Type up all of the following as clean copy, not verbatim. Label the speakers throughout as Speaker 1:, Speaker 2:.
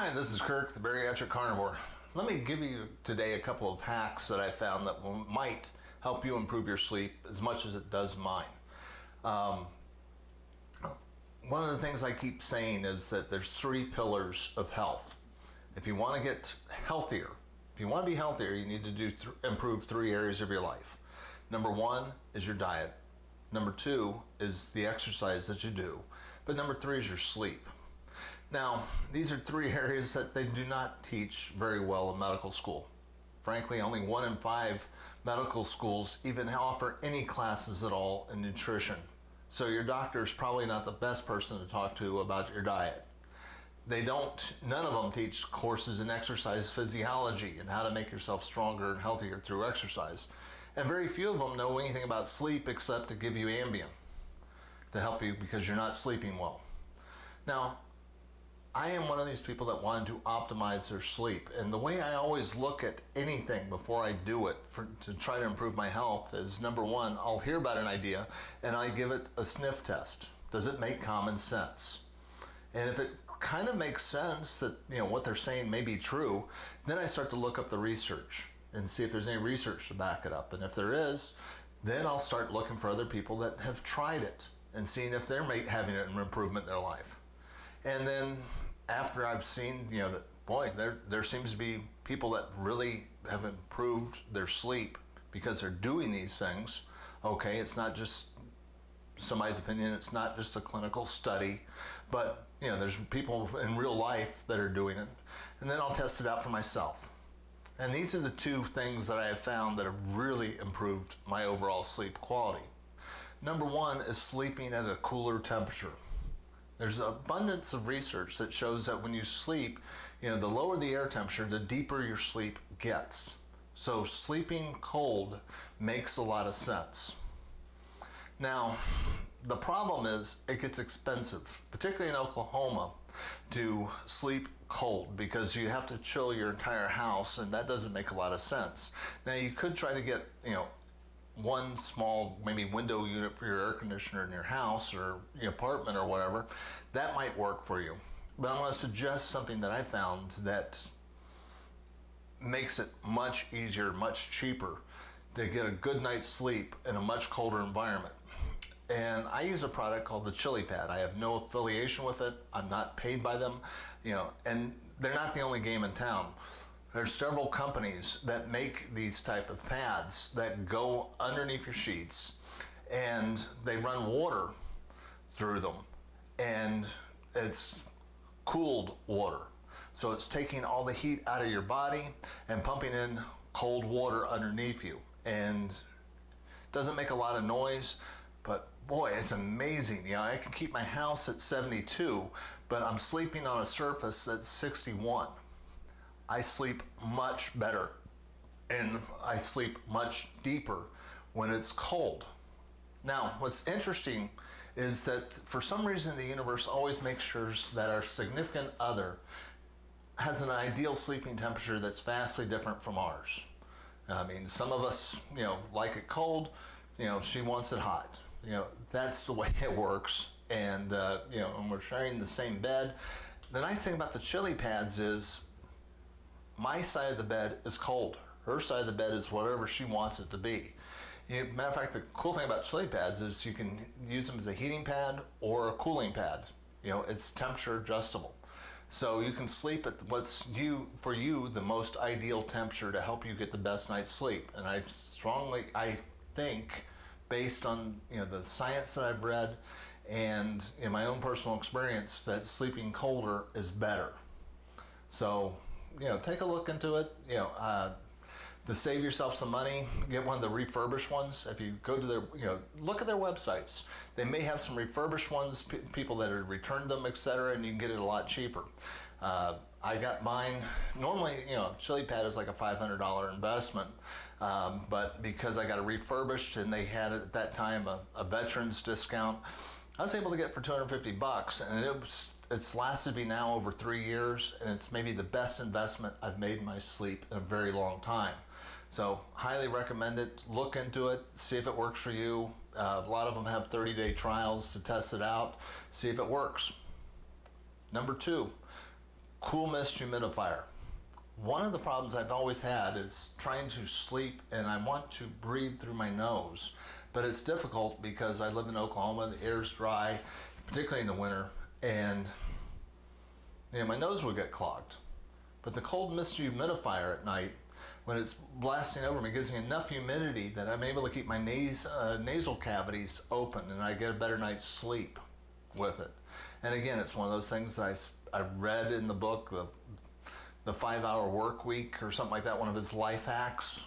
Speaker 1: Hi, this is Kirk, the Bariatric Carnivore. Let me give you today a couple of hacks that I found that might help you improve your sleep as much as it does mine. One of the things I keep saying is that there's three pillars of health. If you want to get healthier, if you want to be healthier, you need to improve three areas of your life. Number one is your diet. Number two is the exercise that you do. But number three is your sleep. Now, these are three areas that they do not teach very well in medical school. Frankly, only 1 in 5 medical schools even offer any classes at all in nutrition. So your doctor is probably not the best person to talk to about your diet. None of them teach courses in exercise physiology and how to make yourself stronger and healthier through exercise. And very few of them know anything about sleep except to give you Ambien to help you because you're not sleeping well. Now, I am one of these people that wanted to optimize their sleep. And the way I always look at anything before I do it to try to improve my health is, number one, I'll hear about an idea and I give it a sniff test. Does it make common sense? And if it kind of makes sense that what they're saying may be true, then I start to look up the research and see if there's any research to back it up. And if there is, then I'll start looking for other people that have tried it and seeing if they're having an improvement in their life. And then after I've seen, that, boy, there seems to be people that really have improved their sleep because they're doing these things. Okay, it's not just somebody's opinion, it's not just a clinical study, but there's people in real life that are doing it. And then I'll test it out for myself. And these are the two things that I have found that have really improved my overall sleep quality. Number one is sleeping at a cooler temperature. There's abundance of research that shows that when you sleep, the lower the air temperature, the deeper your sleep gets. So sleeping cold makes a lot of sense. Now, the problem is it gets expensive, particularly in Oklahoma, to sleep cold because you have to chill your entire house, and that doesn't make a lot of sense. Now, you could try to get, one small maybe window unit for your air conditioner in your house or your apartment or whatever. That might work for you. But I'm going to suggest something that I found that makes it much easier, much cheaper to get a good night's sleep in a much colder environment. And I use a product called the ChiliPad. I have no affiliation with it. I'm not paid by them, and they're not the only game in town. There's several companies that make these type of pads that go underneath your sheets, and they run water through them, and it's cooled water. So it's taking all the heat out of your body and pumping in cold water underneath you. And it doesn't make a lot of noise, but boy, it's amazing. I can keep my house at 72, but I'm sleeping on a surface that's 61. I sleep much better and I sleep much deeper when it's cold. Now, what's interesting is that for some reason the universe always makes sure that our significant other has an ideal sleeping temperature that's vastly different from ours. I mean, some of us, like it cold, she wants it hot. That's the way it works. And, and we're sharing the same bed. The nice thing about the ChiliPads is my side of the bed is cold. Her side of the bed is whatever she wants it to be. Matter of fact, the cool thing about ChiliPads is you can use them as a heating pad or a cooling pad. It's temperature adjustable. So you can sleep at what's for you the most ideal temperature to help you get the best night's sleep. And I think, based on the science that I've read and in my own personal experience, that sleeping colder is better. So take a look into it. To save yourself some money, get one of the refurbished ones. If you go to their, look at their websites. They may have some refurbished ones, people that have returned them, etc., and you can get it a lot cheaper. I got mine. Normally, ChiliPad is like a $500 investment, but because I got it refurbished and they had it at that time a veterans discount, I was able to get it for $250, and it's lasted me now over 3 years, and it's maybe the best investment I've made in my sleep in a very long time. So highly recommend it. Look into it, see if it works for you. A lot of them have 30-day trials to test it out, see if it works. Number 2, Cool mist humidifier. One of the problems I've always had is trying to sleep and I want to breathe through my nose, but it's difficult because I live in Oklahoma, the air's dry, particularly in the winter, and my nose would get clogged. But the cold mist humidifier at night, when it's blasting over me, gives me enough humidity that I'm able to keep my nasal cavities open and I get a better night's sleep with it. And again, it's one of those things that I read in the book, the 5-hour work week or something like that, one of his life hacks.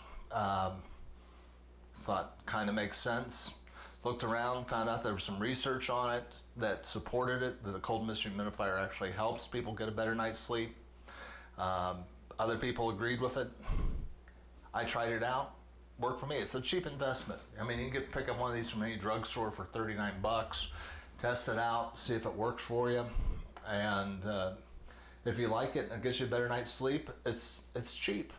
Speaker 1: Thought kind of makes sense. Looked around, found out there was some research on it that supported it, that the cold mist humidifier actually helps people get a better night's sleep. Other people agreed with it. I tried it out. Worked for me. It's a cheap investment. I mean, you can pick up one of these from any drugstore for $39. Test it out, see if it works for you. And if you like it and it gives you a better night's sleep, it's cheap.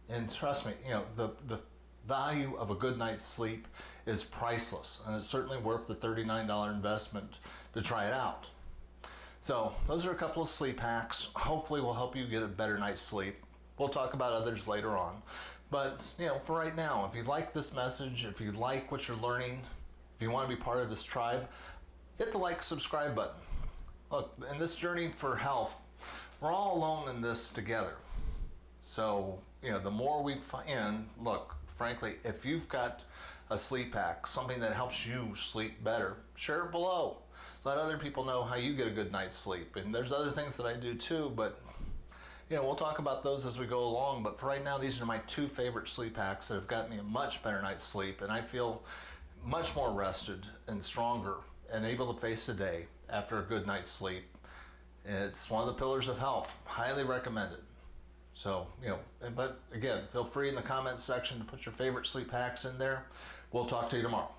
Speaker 1: And trust me, the value of a good night's sleep is priceless, and it's certainly worth the $39 investment to try it out. So those are a couple of sleep hacks. Hopefully will help you get a better night's sleep. We'll talk about others later on. But for right now, if you like this message, if you like what you're learning, if you want to be part of this tribe, hit the like, subscribe button. Look, in this journey for health, we're all alone in this together. So, the more we find, look, frankly, if you've got a sleep hack, something that helps you sleep better, share it below. Let other people know how you get a good night's sleep. And there's other things that I do too, but we'll talk about those as we go along. But for right now, these are my 2 favorite sleep hacks that have gotten me a much better night's sleep, and I feel much more rested and stronger and able to face the day after a good night's sleep. And it's one of the pillars of health. Highly recommended. So, but again, feel free in the comments section to put your favorite sleep hacks in there. We'll talk to you tomorrow.